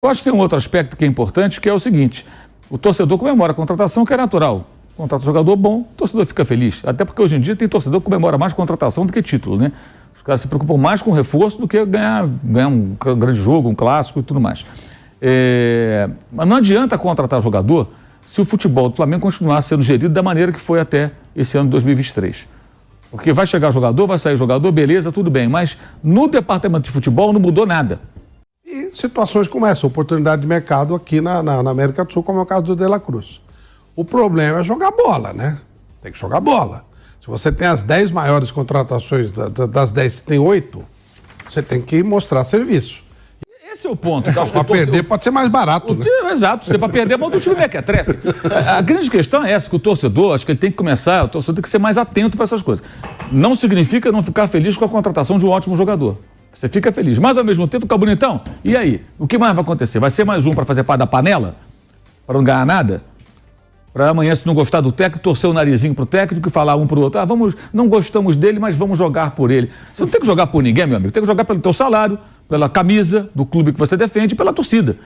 Eu acho que tem um outro aspecto que é importante, que é o seguinte: o torcedor comemora a contratação, que é natural. Contrata um jogador bom, o torcedor fica feliz. Até porque hoje em dia tem torcedor que comemora mais contratação do que título, né? Os caras se preocupam mais com o reforço do que ganhar um grande jogo, um clássico e tudo mais. Mas não adianta contratar jogador se o futebol do Flamengo continuar sendo gerido da maneira que foi até esse ano de 2023. Porque vai chegar jogador, vai sair jogador, beleza, tudo bem. Mas no departamento de futebol não mudou nada. E situações como essa, oportunidade de mercado aqui na América do Sul, como é o caso do De La Cruz. O problema é jogar bola, né? Tem que jogar bola. Se você tem as 10 maiores contratações, das 10 você tem 8, você tem que mostrar serviço. Esse é o ponto. Para perder pode ser mais barato, né? Exato. Você para perder, manda o time mequetrefe. A grande questão é essa, que o torcedor, acho que ele tem que começar, o torcedor tem que ser mais atento para essas coisas. Não significa não ficar feliz com a contratação de um ótimo jogador. Você fica feliz, mas ao mesmo tempo fica bonitão. E aí? O que mais vai acontecer? Vai ser mais um para fazer parte da panela? Para não ganhar nada? Para amanhã, se não gostar do técnico, torcer o narizinho pro técnico e falar um pro outro: não gostamos dele, mas vamos jogar por ele. Você não tem que jogar por ninguém, meu amigo. Tem que jogar pelo teu salário, pela camisa do clube que você defende e pela torcida.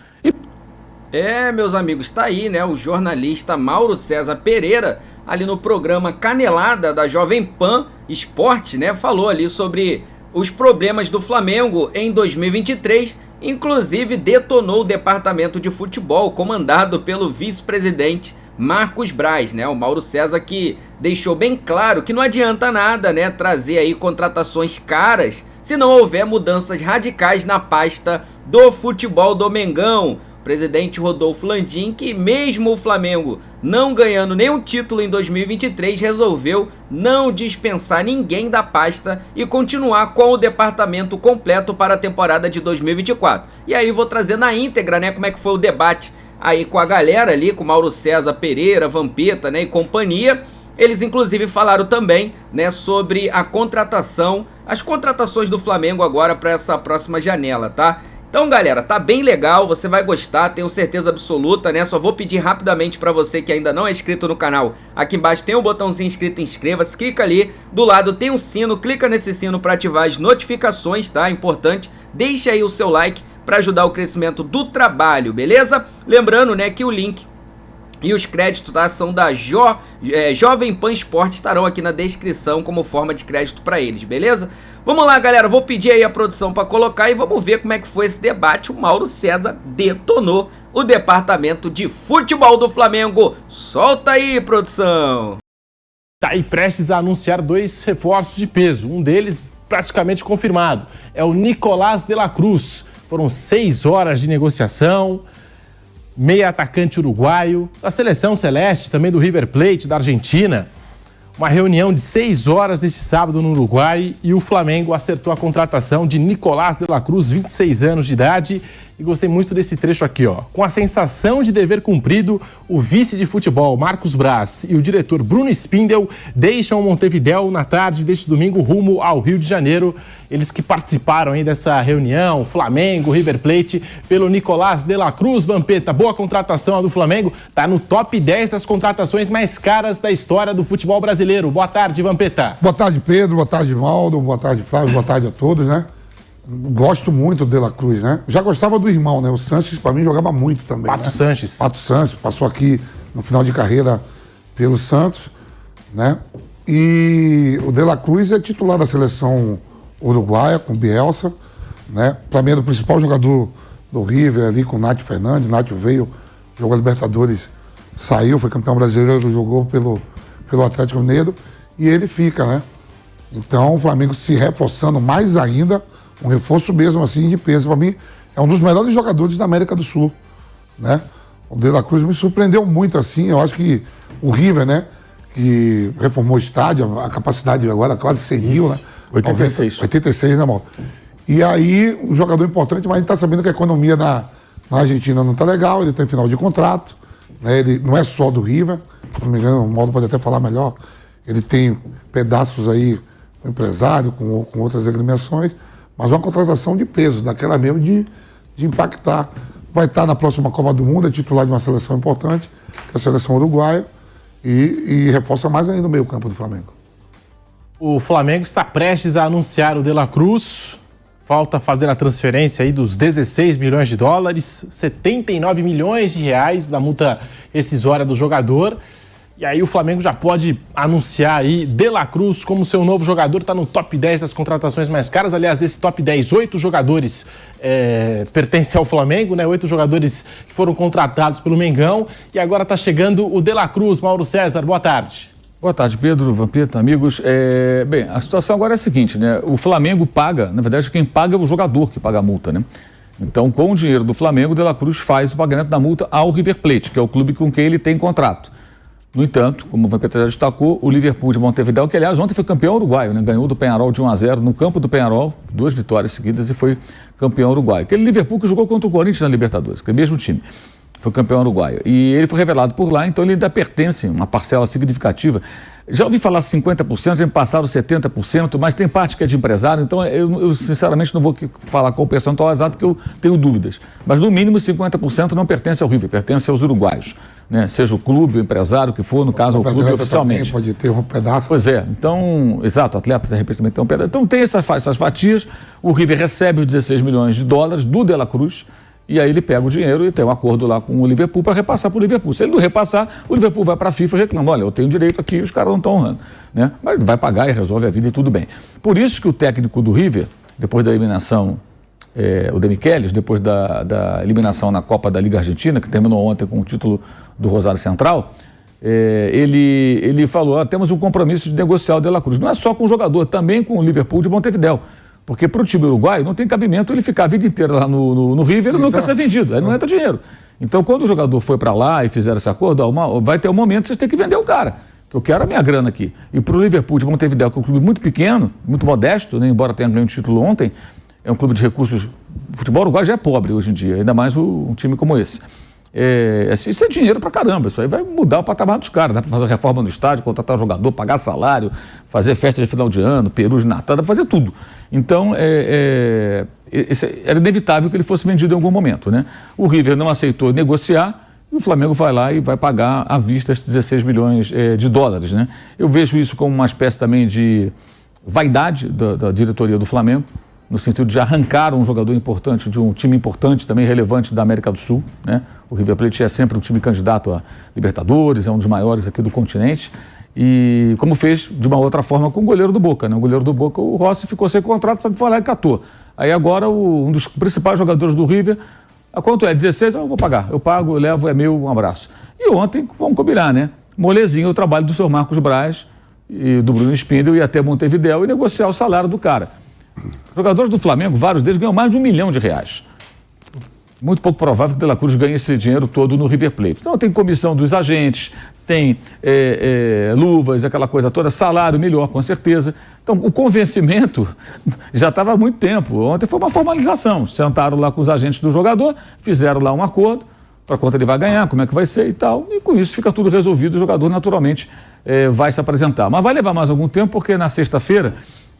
Meus amigos, tá aí, né? O jornalista Mauro César Pereira, ali no programa Canelada da Jovem Pan Esporte, né? Falou ali sobre os problemas do Flamengo em 2023, inclusive detonou o departamento de futebol comandado pelo vice-presidente Marcos Braz, né? O Mauro César, que deixou bem claro que não adianta nada, né, trazer aí contratações caras se não houver mudanças radicais na pasta do futebol do Mengão. O presidente Rodolfo Landim, que mesmo o Flamengo não ganhando nenhum título em 2023, resolveu não dispensar ninguém da pasta e continuar com o departamento completo para a temporada de 2024. E aí vou trazer na íntegra, né, como é que foi o debate aí com a galera ali, com Mauro César Pereira, Vampeta, né, e companhia. Eles inclusive falaram também, né, sobre a contratação, as contratações do Flamengo agora para essa próxima janela, tá? Então, galera, tá bem legal, você vai gostar, tenho certeza absoluta, né? Só vou pedir rapidamente pra você que ainda não é inscrito no canal. Aqui embaixo tem um botãozinho inscrito, inscreva-se, clica ali, do lado tem um sino, clica nesse sino pra ativar as notificações, tá? Importante, deixa aí o seu like pra ajudar o crescimento do trabalho, beleza? Lembrando, né, que o link e os créditos, tá, são da Jovem Pan Esporte, estarão aqui na descrição como forma de crédito para eles, beleza? Vamos lá, galera, vou pedir aí a produção para colocar e vamos ver como é que foi esse debate. O Mauro César detonou o departamento de futebol do Flamengo. Solta aí, produção! Tá aí prestes a anunciar 2 reforços de peso, um deles praticamente confirmado, é o Nicolás de la Cruz. Foram 6 horas de negociação, meia atacante uruguaio, da seleção celeste, também do River Plate, da Argentina. Uma reunião de 6 horas neste sábado no Uruguai e o Flamengo acertou a contratação de Nicolás de la Cruz, 26 anos de idade. E gostei muito desse trecho aqui, ó. Com a sensação de dever cumprido, o vice de futebol Marcos Braz e o diretor Bruno Spindel deixam Montevidéu na tarde deste domingo rumo ao Rio de Janeiro. Eles que participaram aí dessa reunião, Flamengo, River Plate, pelo Nicolás de la Cruz. Vampeta, boa contratação a do Flamengo, tá no top 10 das contratações mais caras da história do futebol brasileiro. Boa tarde, Vampeta. Boa tarde, Pedro, boa tarde, Maldo, boa tarde, Flávio, boa tarde a todos, né? Gosto muito do De La Cruz, né? Já gostava do irmão, né? O Sanches, pra mim, jogava muito também. Pato, né? Sanches. Pato Sanches, passou aqui no final de carreira pelo Santos, né? E o De La Cruz é titular da seleção uruguaia, com Bielsa, né? Pra mim, é o principal jogador do River ali, com o Nath Fernandes. O Nath veio, jogou a Libertadores, saiu, foi campeão brasileiro, jogou pelo Atlético Mineiro, e ele fica, né? Então, o Flamengo se reforçando mais ainda, um reforço mesmo assim de peso. Para mim, é um dos melhores jogadores da América do Sul, né? O De La Cruz me surpreendeu muito assim. Eu acho que o River, né, que reformou o estádio, a capacidade agora quase 100 mil, né? 86. 86, né, Mauro? E aí, um jogador importante, mas a gente está sabendo que a economia na Argentina não está legal, ele tem final de contrato, né? Ele não é só do River, se não me engano, o Mauro pode até falar melhor. Ele tem pedaços aí com empresário, com outras agremiações, mas uma contratação de peso, daquela mesmo de impactar. Vai estar na próxima Copa do Mundo, é titular de uma seleção importante, que é a seleção uruguaia, e reforça mais ainda o meio-campo do Flamengo. O Flamengo está prestes a anunciar o De La Cruz. Falta fazer a transferência aí dos 16 milhões de dólares, 79 milhões de reais da multa rescisória do jogador. E aí o Flamengo já pode anunciar aí De La Cruz como seu novo jogador, está no top 10 das contratações mais caras. Aliás, desse top 10, 8 jogadores pertencem ao Flamengo, né? 8 jogadores que foram contratados pelo Mengão. E agora está chegando o De La Cruz. Mauro César, boa tarde. Boa tarde, Pedro, Vampeta, amigos. Bem, a situação agora é a seguinte, né? O Flamengo paga, na verdade, quem paga é o jogador que paga a multa, né? Então, com o dinheiro do Flamengo, o De La Cruz faz o pagamento da multa ao River Plate, que é o clube com quem ele tem contrato. No entanto, como o Vampeta já destacou, o Liverpool de Montevidéu, que aliás ontem foi campeão uruguaio, né? Ganhou do Peñarol de 1-0 no campo do Peñarol, 2 vitórias seguidas e foi campeão uruguaio. Aquele Liverpool que jogou contra o Corinthians na Libertadores, aquele mesmo time, foi campeão uruguaio. E ele foi revelado por lá, então ele ainda pertence a uma parcela significativa. Já ouvi falar 50%, já me passaram 70%, mas tem parte que é de empresário, então eu sinceramente não vou falar qual o percentual exato, porque eu tenho dúvidas. Mas no mínimo 50% não pertence ao River, pertence aos uruguaios, né? Seja o clube, o empresário, o que for, no caso, o clube oficialmente. Pode ter um pedaço. Pois é, então, exato, o atleta de repente também tem um pedaço. Então tem essas fatias, o River recebe os 16 milhões de dólares do De La Cruz, e aí ele pega o dinheiro e tem um acordo lá com o Liverpool para repassar para o Liverpool. Se ele não repassar, o Liverpool vai para a FIFA e reclama, olha, eu tenho direito aqui e os caras não estão honrando, né? Mas vai pagar e resolve a vida e tudo bem. Por isso que o técnico do River, depois da eliminação, o De Michelis, depois da eliminação na Copa da Liga Argentina, que terminou ontem com o título do Rosário Central, ele falou, temos um compromisso de negociar o De La Cruz. Não é só com o jogador, também com o Liverpool de Montevidéu. Porque para o time uruguaio não tem cabimento ele ficar a vida inteira lá no River e nunca ser vendido, aí não entra dinheiro. Então quando o jogador foi para lá e fizeram esse acordo, vai ter um momento que vocês têm que vender o cara, que eu quero a minha grana aqui. E para o Liverpool de Montevidéu, que é um clube muito pequeno, muito modesto, né, embora tenha ganho o título ontem, é um clube de recursos, o futebol uruguaio já é pobre hoje em dia, ainda mais um time como esse. Isso é dinheiro pra caramba, isso aí vai mudar o patamar dos caras, dá pra fazer reforma no estádio, contratar um jogador, pagar salário, fazer festa de final de ano, peru de Natal, dá pra fazer tudo. Então, era inevitável que ele fosse vendido em algum momento, né? O River não aceitou negociar e o Flamengo vai lá e vai pagar à vista esses 16 milhões de dólares, né? Eu vejo isso como uma espécie também de vaidade da diretoria do Flamengo, no sentido de arrancar um jogador importante de um time importante, também relevante da América do Sul, né? O River Plate é sempre um time candidato a Libertadores, é um dos maiores aqui do continente, e como fez de uma outra forma com o goleiro do Boca, né? O goleiro do Boca, o Rossi, ficou sem contrato, foi lá e catou. Aí agora um dos principais jogadores do River, a quanto é? 16? Eu vou pagar, eu pago, eu levo, é meu, um abraço. E ontem, vamos combinar, né? Molezinho o trabalho do senhor Marcos Braz e do Bruno Spindel ir até Montevidéu e negociar o salário do cara. Jogadores do Flamengo, vários deles ganham mais de R$1 milhão. Muito pouco provável que o De La Cruz ganhe esse dinheiro todo no River Plate. Então tem comissão dos agentes, tem luvas, aquela coisa toda, salário melhor, com certeza. Então o convencimento já estava há muito tempo. Ontem foi uma formalização. Sentaram lá com os agentes do jogador, fizeram lá um acordo para quanto ele vai ganhar, como é que vai ser e tal. E com isso fica tudo resolvido, o jogador naturalmente vai se apresentar. Mas vai levar mais algum tempo, porque na sexta-feira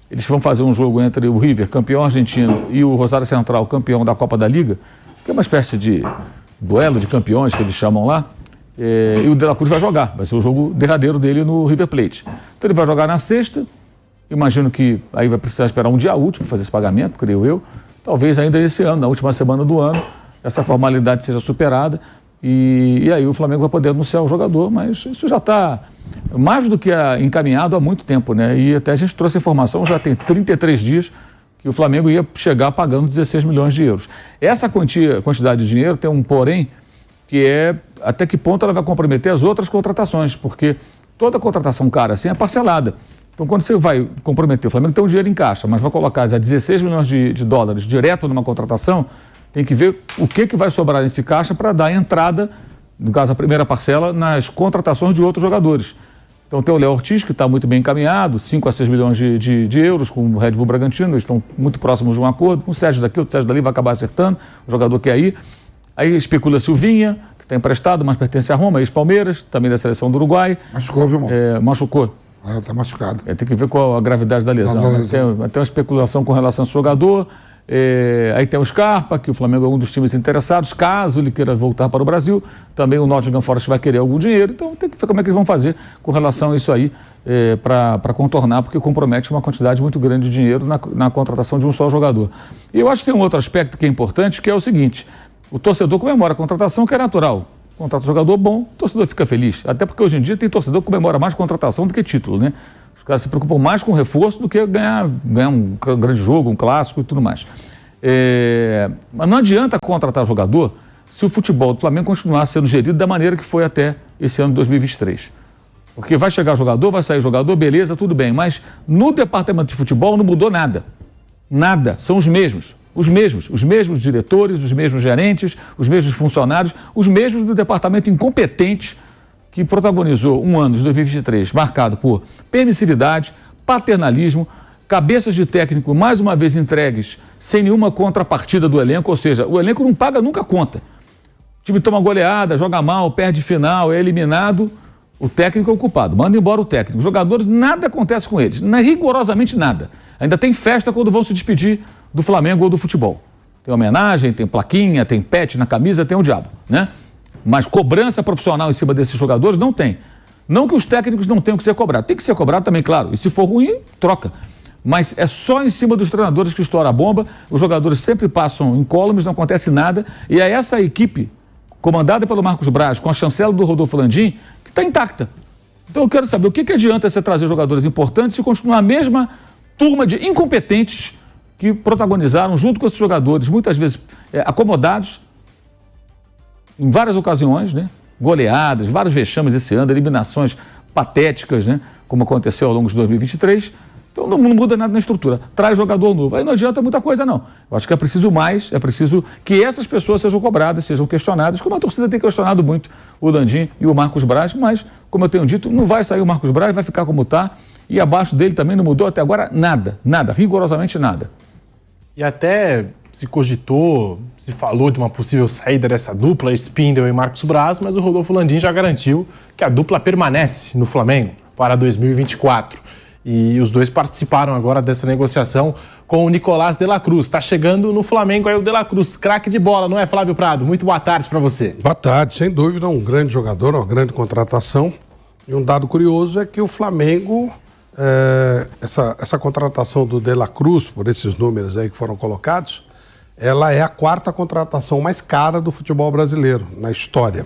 eles vão fazer um jogo entre o River, campeão argentino, e o Rosário Central, campeão da Copa da Liga, que é uma espécie de duelo de campeões que eles chamam lá, e o De La Cruz vai jogar, vai ser o jogo derradeiro dele no River Plate. Então ele vai jogar na sexta, imagino que aí vai precisar esperar um dia útil para fazer esse pagamento, creio eu, talvez ainda esse ano, na última semana do ano, essa formalidade seja superada, e aí o Flamengo vai poder anunciar o jogador, mas isso já está mais do que encaminhado há muito tempo, né? E até a gente trouxe a informação, já tem 33 dias, que o Flamengo ia chegar pagando 16 milhões de euros. Essa quantidade de dinheiro tem um porém, que é até que ponto ela vai comprometer as outras contratações, porque toda contratação cara assim é parcelada. Então, quando você vai comprometer, o Flamengo tem um dinheiro em caixa, mas vai colocar já 16 milhões de dólares direto numa contratação, tem que ver o que vai sobrar nesse caixa para dar entrada, no caso a primeira parcela, nas contratações de outros jogadores. Então tem o Léo Ortiz, que está muito bem encaminhado, 5 a 6 milhões de euros com o Red Bull Bragantino, eles estão muito próximos de um acordo, com o Sérgio daqui, o Sérgio dali vai acabar acertando, o jogador quer ir. Aí especula-se o Vinha, que está emprestado, mas pertence a Roma, ex-Palmeiras, também da seleção do Uruguai. Machucou, viu, irmão? Machucou. Está machucado. Tem que ver qual a gravidade da lesão. Tem uma especulação com relação ao jogador. Aí tem o Scarpa, que o Flamengo é um dos times interessados, caso ele queira voltar para o Brasil. Também o Nottingham Forest vai querer algum dinheiro. Então tem que ver como é que eles vão fazer com relação a isso aí para contornar, porque compromete uma quantidade muito grande de dinheiro na contratação de um só jogador. E eu acho que tem um outro aspecto que é importante, que é o seguinte: o torcedor comemora a contratação, que é natural. Contrata um jogador bom, o torcedor fica feliz. Até porque hoje em dia tem torcedor que comemora mais contratação do que título, né? Os caras se preocupam mais com reforço do que ganhar um grande jogo, um clássico e tudo mais. Mas não adianta contratar jogador se o futebol do Flamengo continuar sendo gerido da maneira que foi até esse ano de 2023. Porque vai chegar jogador, vai sair jogador, beleza, tudo bem. Mas no departamento de futebol não mudou nada. Nada. São os mesmos diretores, os mesmos gerentes, os mesmos funcionários, os mesmos do departamento incompetente que protagonizou um ano de 2023 marcado por permissividade, paternalismo, cabeças de técnico mais uma vez entregues sem nenhuma contrapartida do elenco, ou seja, o elenco não paga nunca conta. O time toma goleada, joga mal, perde final, é eliminado, o técnico é o culpado, manda embora o técnico. Os jogadores, nada acontece com eles, rigorosamente nada. Ainda tem festa quando vão se despedir do Flamengo ou do futebol. Tem homenagem, tem plaquinha, tem pet na camisa, tem o diabo, né? Mas cobrança profissional em cima desses jogadores não tem. Não que os técnicos não tenham que ser cobrados. Tem que ser cobrado também, claro. E se for ruim, troca. Mas é só em cima dos treinadores que estoura a bomba. Os jogadores sempre passam incólumes, não acontece nada. E é essa equipe, comandada pelo Marcos Braz, com a chancela do Rodolfo Landim, que está intacta. Então eu quero saber o que adianta você trazer jogadores importantes se continuar a mesma turma de incompetentes que protagonizaram, junto com esses jogadores, muitas vezes acomodados, em várias ocasiões, né? Goleadas, vários vexames esse ano, eliminações patéticas, né? Como aconteceu ao longo de 2023. Então não muda nada na estrutura. Traz jogador novo. Aí não adianta muita coisa, não. Eu acho que é preciso mais, é preciso que essas pessoas sejam cobradas, sejam questionadas, como a torcida tem questionado muito o Landim e o Marcos Braz, mas, como eu tenho dito, não vai sair o Marcos Braz, vai ficar como está, e abaixo dele também não mudou até agora nada, rigorosamente nada. E até se cogitou, se falou de uma possível saída dessa dupla, Spindel e Marcos Braz, mas o Rodolfo Landim já garantiu que a dupla permanece no Flamengo para 2024. E os dois participaram agora dessa negociação com o Nicolás de la Cruz. Está chegando no Flamengo aí o de la Cruz, craque de bola, não é, Flávio Prado? Muito boa tarde para você. Boa tarde, sem dúvida, um grande jogador, uma grande contratação. E um dado curioso é que o Flamengo... essa contratação do De La Cruz, por esses números aí que foram colocados, ela é a 4ª contratação mais cara do futebol brasileiro na história.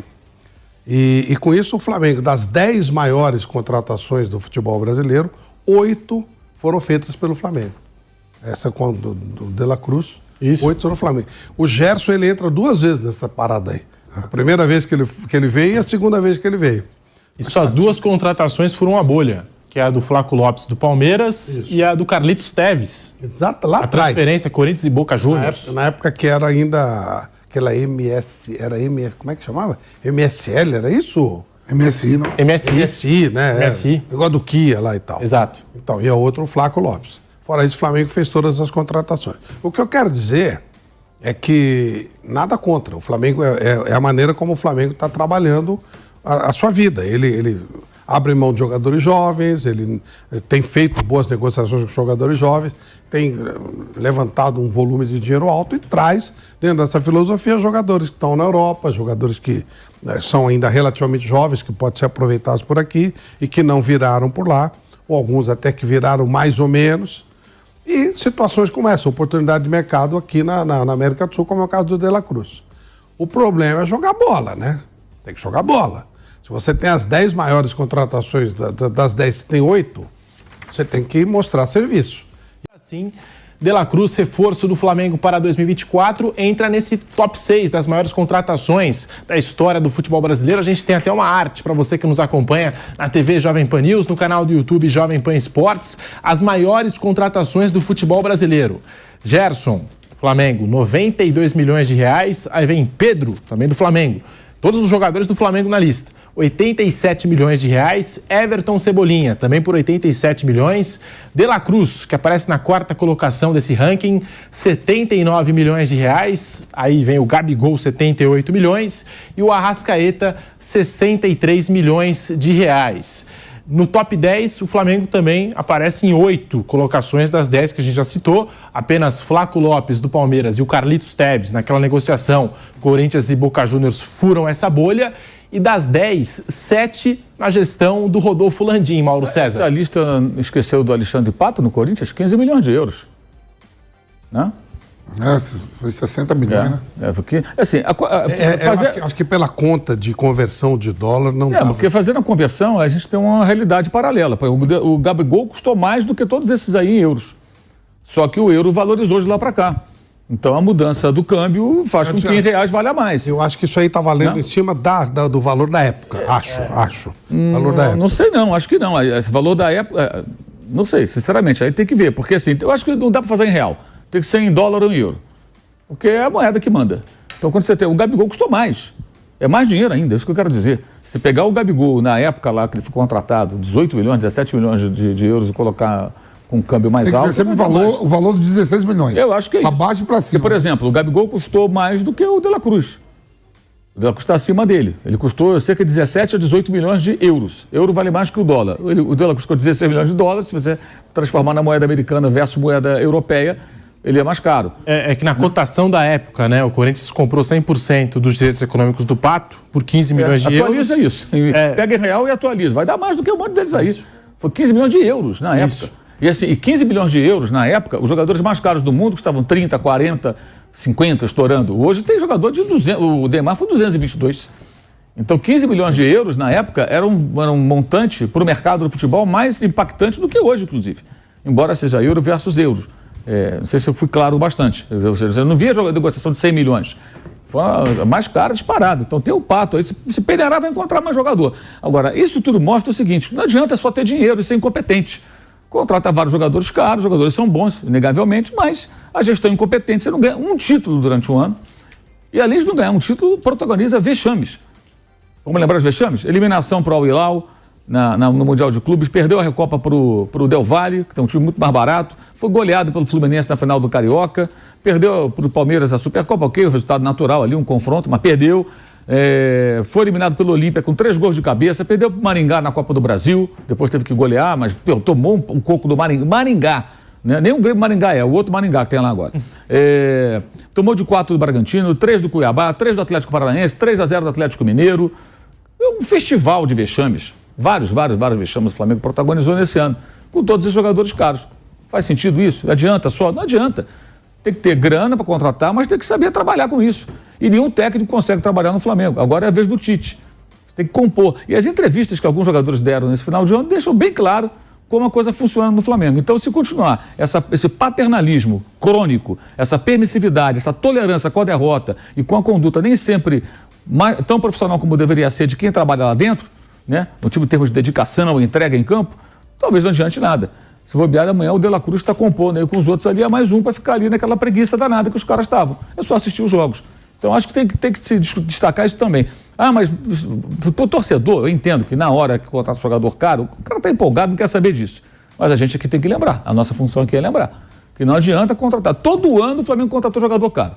E com isso o Flamengo, das 10 maiores contratações do futebol brasileiro, 8 foram feitas pelo Flamengo. Essa do De La Cruz, isso. 8 foram do Flamengo. O Gerson, ele entra 2 vezes nessa parada aí. A primeira vez que ele veio e a segunda vez que ele veio. E só 2 contratações foram a bolha, que é a do Flaco Lopes do Palmeiras. Isso. E a do Carlitos Teves. Exato, lá atrás. A transferência Corinthians e Boca Juniors. Na época que era ainda aquela como é que chamava? MSL, era isso? MSI, não? MSI, né? MSI. Negócio do Kia lá e tal. Exato. Então, e a outra o Flaco Lopes. Fora isso, o Flamengo fez todas as contratações. O que eu quero dizer é que nada contra. O Flamengo é a maneira como o Flamengo está trabalhando a sua vida. Ele abre mão de jogadores jovens, ele tem feito boas negociações com jogadores jovens, tem levantado um volume de dinheiro alto e traz, dentro dessa filosofia, jogadores que estão na Europa, jogadores que são ainda relativamente jovens, que podem ser aproveitados por aqui e que não viraram por lá, ou alguns até que viraram mais ou menos. E situações como essa, oportunidade de mercado aqui na América do Sul, como é o caso do De La Cruz. O problema é jogar bola, né? Tem que jogar bola. Se você tem as 10 maiores contratações, das 10 você tem 8, você tem que mostrar serviço. Assim, De La Cruz, reforço do Flamengo para 2024, entra nesse top 6 das maiores contratações da história do futebol brasileiro. A gente tem até uma arte para você que nos acompanha na TV Jovem Pan News, no canal do YouTube Jovem Pan Esportes, as maiores contratações do futebol brasileiro. Gerson, Flamengo, 92 milhões de reais. Aí vem Pedro, também do Flamengo. Todos os jogadores do Flamengo na lista. 87 milhões de reais. Everton Cebolinha, também por 87 milhões. De La Cruz, que aparece na 4ª colocação desse ranking, 79 milhões de reais. Aí vem o Gabigol, 78 milhões. E o Arrascaeta, 63 milhões de reais. No top 10, o Flamengo também aparece em 8 colocações das 10 que a gente já citou. Apenas Flaco Lopes, do Palmeiras, e o Carlitos Tevez, naquela negociação, Corinthians e Boca Juniors furam essa bolha. E das 10, 7 na gestão do Rodolfo Landim, Mauro César. Essa lista esqueceu do Alexandre Pato no Corinthians? 15 milhões de euros. Né? Foi 60 milhões, né? Porque, assim, acho que pela conta de conversão de dólar não dá. Porque fazendo a conversão, a gente tem uma realidade paralela. O Gabigol custou mais do que todos esses aí em euros. Só que o euro valorizou de lá para cá. Então a mudança do câmbio faz com que em reais valha mais. Eu acho que isso aí está valendo em cima do valor da época. Acho. Valor da época. Não sei não, acho que não. Esse valor da época, não sei, sinceramente. Aí tem que ver, porque assim, eu acho que não dá para fazer em real. Tem que ser em dólar ou em euro. Porque é a moeda que manda. Então, quando você tem... O Gabigol custou mais. É mais dinheiro ainda, é isso que eu quero dizer. Se pegar o Gabigol na época lá que ele foi contratado, 18 milhões, 17 milhões de euros e colocar com um câmbio mais alto... Tem que ser sempre o valor de 16 milhões. Eu acho que é isso. Para baixo e para cima. Porque, por exemplo, o Gabigol custou mais do que o De La Cruz. O De La Cruz está acima dele. Ele custou cerca de 17 a 18 milhões de euros. Euro vale mais que o dólar. O De La Cruz custou 16 milhões de dólares. Se você transformar na moeda americana versus moeda europeia, ele é mais caro. É que na cotação da época, né, o Corinthians comprou 100% dos direitos econômicos do Pato por 15 milhões de euros. Atualiza isso. Pega em real e atualiza. Vai dar mais do que um monte deles aí. Isso. Foi 15 milhões de euros na época. E, assim, 15 milhões de euros na época, os jogadores mais caros do mundo custavam 30, 40, 50, estourando. Hoje tem jogador de 200. O Neymar foi 222. Então 15 milhões de euros na época era um montante para o mercado do futebol mais impactante do que hoje, inclusive. Embora seja euro versus euros. Não sei se eu fui claro bastante. Eu não via negociação de 100 milhões. Foi a mais cara disparada. Então tem o Pato aí. Se peneirar, vai encontrar mais jogador. Agora, isso tudo mostra o seguinte: não adianta só ter dinheiro e ser incompetente. Contrata vários jogadores caros, os jogadores são bons, inegavelmente, mas a gestão é incompetente. Você não ganha um título durante um ano. E além de não ganhar um título, protagoniza vexames. Vamos lembrar os vexames? Eliminação para o Al-Hilal no Mundial de Clubes, perdeu a Recopa para o Del Valle, que é um time muito mais barato, foi goleado pelo Fluminense na final do Carioca, perdeu para o Palmeiras a Supercopa, ok, o resultado natural ali, um confronto, mas perdeu. Foi eliminado pelo Olímpia com 3 gols de cabeça, perdeu para o Maringá na Copa do Brasil, depois teve que golear, mas tomou um coco do Maringá. Né? Nem o Grêmio Maringá o outro Maringá que tem lá agora. Tomou de 4 do Bragantino, 3 do Cuiabá, 3 do Atlético Paranaense, 3-0 do Atlético Mineiro. Um festival de vexames. Vários vexames o Flamengo protagonizou nesse ano, com todos os jogadores caros. Faz sentido isso? Adianta só? Não adianta. Tem que ter grana para contratar, mas tem que saber trabalhar com isso. E nenhum técnico consegue trabalhar no Flamengo. Agora é a vez do Tite. Tem que compor. E as entrevistas que alguns jogadores deram nesse final de ano deixam bem claro como a coisa funciona no Flamengo. Então, se continuar esse paternalismo crônico, essa permissividade, essa tolerância com a derrota e com a conduta nem sempre tão profissional como deveria ser de quem trabalha lá dentro, né, no tipo de termos de dedicação, entrega em campo, talvez não adiante nada. Se bobear, amanhã o De La Cruz está compondo aí com os outros ali, é mais um para ficar ali naquela preguiça danada que os caras estavam. É só assistir os jogos. Então, acho que tem que se destacar isso também. Mas para o torcedor, eu entendo que na hora que contrata um jogador caro, o cara está empolgado, não quer saber disso. Mas a gente aqui tem que lembrar, a nossa função aqui é lembrar, que não adianta contratar. Todo ano o Flamengo contratou jogador caro.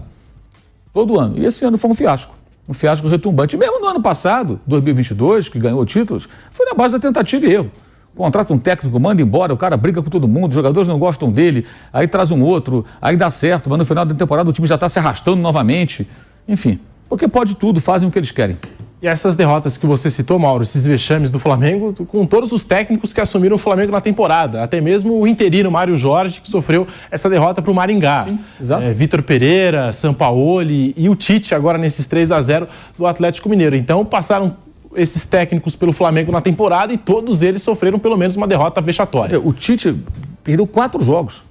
Todo ano. E esse ano foi um fiasco retumbante. E mesmo no ano passado, 2022, que ganhou títulos, foi na base da tentativa e erro. Contrata um técnico, manda embora, o cara briga com todo mundo, os jogadores não gostam dele, aí traz um outro, aí dá certo, mas no final da temporada o time já está se arrastando novamente. Enfim, porque pode tudo, fazem o que eles querem. E essas derrotas que você citou, Mauro, esses vexames do Flamengo, com todos os técnicos que assumiram o Flamengo na temporada, até mesmo o interino Mário Jorge, que sofreu essa derrota para o Maringá. Sim, exato. Vitor Pereira, Sampaoli e o Tite agora nesses 3-0 do Atlético Mineiro. Então passaram esses técnicos pelo Flamengo na temporada e todos eles sofreram pelo menos uma derrota vexatória. O Tite perdeu 4 jogos,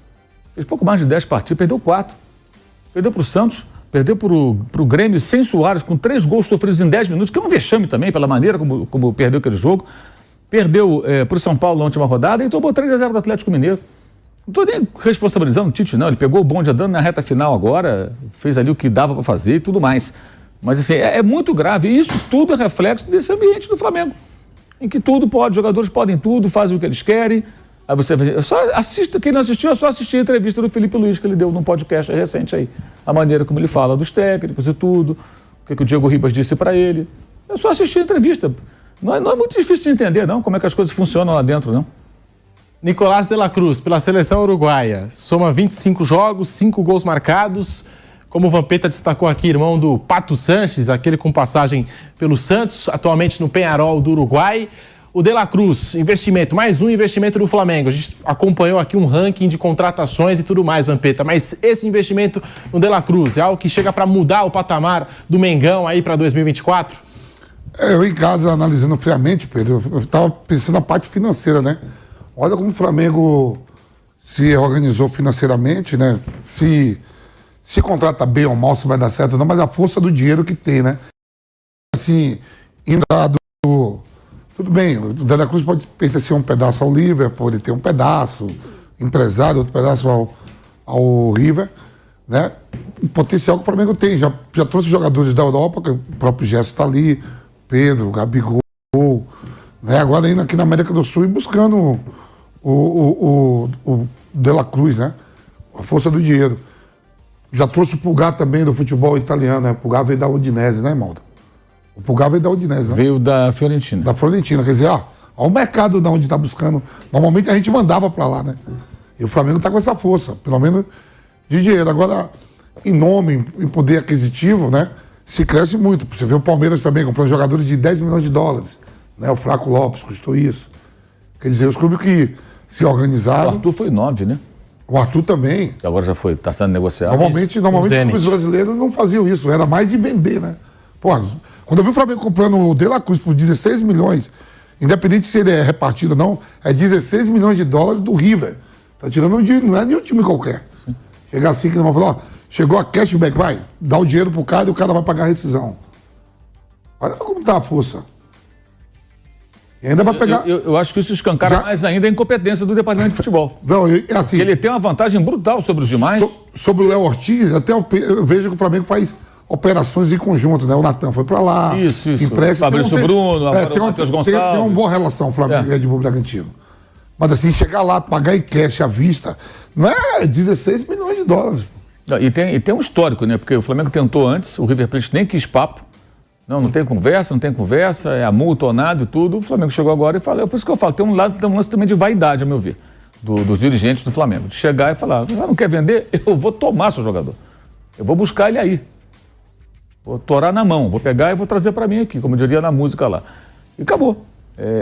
fez pouco mais de 10 partidas, perdeu 4. Perdeu para o Santos, perdeu para o Grêmio sem Soares, com 3 gols sofridos em 10 minutos, que é um vexame também, pela maneira como perdeu aquele jogo. Perdeu para o São Paulo na última rodada e tomou 3-0 do Atlético Mineiro. Não estou nem responsabilizando o Tite, não. Ele pegou o bonde andando na reta final agora, fez ali o que dava para fazer e tudo mais. Mas assim, é muito grave. E isso tudo é reflexo desse ambiente do Flamengo, em que tudo pode, jogadores podem tudo, fazem o que eles querem. Aí você só assista, quem não assistiu, é só assistir a entrevista do Felipe Luiz que ele deu num podcast recente aí. A maneira como ele fala dos técnicos e tudo, o que o Diego Ribas disse para ele. É só assistir a entrevista. Não é muito difícil de entender, não, como é que as coisas funcionam lá dentro, não. Nicolás de la Cruz, pela seleção uruguaia, soma 25 jogos, 5 gols marcados. Como o Vampeta destacou aqui, irmão do Pato Sanches, aquele com passagem pelo Santos, atualmente no Peñarol do Uruguai. O de la Cruz, investimento, mais um investimento do Flamengo. A gente acompanhou aqui um ranking de contratações e tudo mais, Vampeta, mas esse investimento no de la Cruz é algo que chega para mudar o patamar do Mengão aí para 2024? Eu em casa, analisando friamente, Pedro, eu estava pensando na parte financeira, né? Olha como o Flamengo se organizou financeiramente, né? Se contrata bem ou mal, se vai dar certo ou não, mas a força do dinheiro que tem, né? Assim, indo do... Tudo bem, o De la Cruz pode pertencer um pedaço ao Liverpool, pode ter um pedaço empresário, outro pedaço ao River, né? O potencial que o Flamengo tem. Já trouxe jogadores da Europa, que o próprio Gerson está ali, Pedro, Gabigol, né? Agora indo aqui na América do Sul e buscando o De la Cruz, né? A força do dinheiro. Já trouxe o Pulgar também do futebol italiano, né? O Pulgar veio da Udinese, né, irmão? O Pulgar veio da Udinese, né? Veio da Fiorentina. Da Fiorentina, quer dizer, ó o mercado de onde está buscando. Normalmente a gente mandava para lá, né? E o Flamengo está com essa força, pelo menos de dinheiro. Agora, em nome, em poder aquisitivo, né? Se cresce muito. Você vê o Palmeiras também comprando jogadores de 10 milhões de dólares. Né? O Flaco Lopes custou isso. Quer dizer, os clubes que se organizaram... O Arthur foi 9, né? O Arthur também. Que agora já foi, está sendo negociado. Normalmente os clubes brasileiros não faziam isso. Era mais de vender, né? Pô, quando eu vi o Flamengo comprando o De la Cruz por 16 milhões, independente se ele é repartido ou não, é 16 milhões de dólares do River. Tá tirando um dinheiro, não é nenhum time qualquer. Chegar assim que não vai falar, ó, chegou a cashback, vai, dá o dinheiro pro cara e o cara vai pagar a rescisão. Olha como tá a força. E ainda vai pegar... Eu acho que isso escancara mais ainda a incompetência do departamento de futebol. Não, assim... Ele tem uma vantagem brutal sobre os demais. Sobre o Léo Ortiz, até eu vejo que o Flamengo faz operações em conjunto, né? O Natan foi pra lá. Isso. Empresta, Fabrício Bruno, agora o Matheus Gonçalves. Tem uma boa relação o Flamengo e Red Bull Bragantino. Mas assim, chegar lá, pagar em cash à vista, não é 16 milhões de dólares. E tem um histórico, né? Porque o Flamengo tentou antes, o River Plate nem quis papo. Não tem conversa, é a multa ou nada e tudo. O Flamengo chegou agora e falou, por isso que eu falo, tem um lance também de vaidade, a meu ver, dos dirigentes do Flamengo. De chegar e falar, não quer vender? Eu vou tomar seu jogador. Eu vou buscar ele aí. Vou torar na mão, vou pegar e vou trazer para mim aqui, como diria na música lá. E acabou.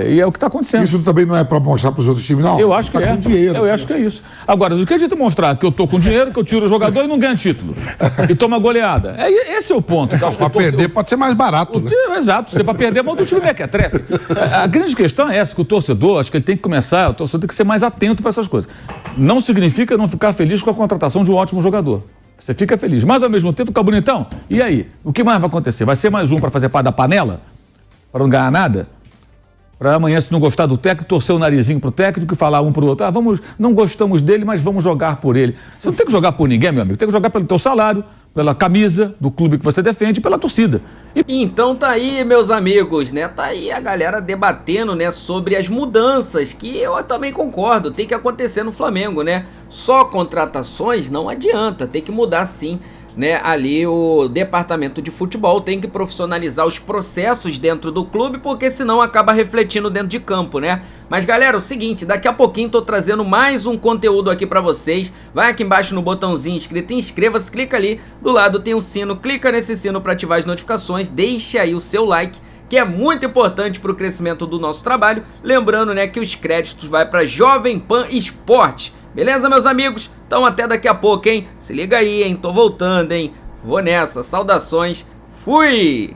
E é o que está acontecendo. Isso também não é para mostrar para os outros times, não? Eu acho que tá é. Com dinheiro, eu acho que é isso. Agora, do que adianta mostrar que eu tô com dinheiro, que eu tiro o jogador e não ganho título? E toma goleada. Esse é o ponto. Para perder pode ser mais barato, né? Exato. Você para perder, manda o time mequetrefe. A grande questão é essa, que o torcedor, acho que ele tem que começar, o torcedor tem que ser mais atento para essas coisas. Não significa não ficar feliz com a contratação de um ótimo jogador. Você fica feliz. Mas, ao mesmo tempo, fica bonitão. E aí? O que mais vai acontecer? Vai ser mais um para fazer parte da panela? Para não ganhar nada? Para amanhã, se não gostar do técnico, torcer o narizinho pro técnico e falar um pro outro. Não gostamos dele, mas vamos jogar por ele. Você não tem que jogar por ninguém, meu amigo. Tem que jogar pelo teu salário, pela camisa do clube que você defende e pela torcida. Então tá aí, meus amigos, né? Tá aí a galera debatendo, né, sobre as mudanças, que eu também concordo, tem que acontecer no Flamengo, né? Só contratações não adianta, tem que mudar sim, né? Ali o departamento de futebol tem que profissionalizar os processos dentro do clube, porque senão acaba refletindo dentro de campo, né? Mas galera, é o seguinte, daqui a pouquinho tô trazendo mais um conteúdo aqui pra vocês. Vai aqui embaixo no botãozinho inscrito, inscreva-se, clica ali, do lado tem um sino, clica nesse sino pra ativar as notificações, deixe aí o seu like, que é muito importante para o crescimento do nosso trabalho. Lembrando, né, que os créditos vai para Jovem Pan Esporte. Beleza, meus amigos? Então até daqui a pouco, hein? Se liga aí, hein? Tô voltando, hein? Vou nessa. Saudações. Fui!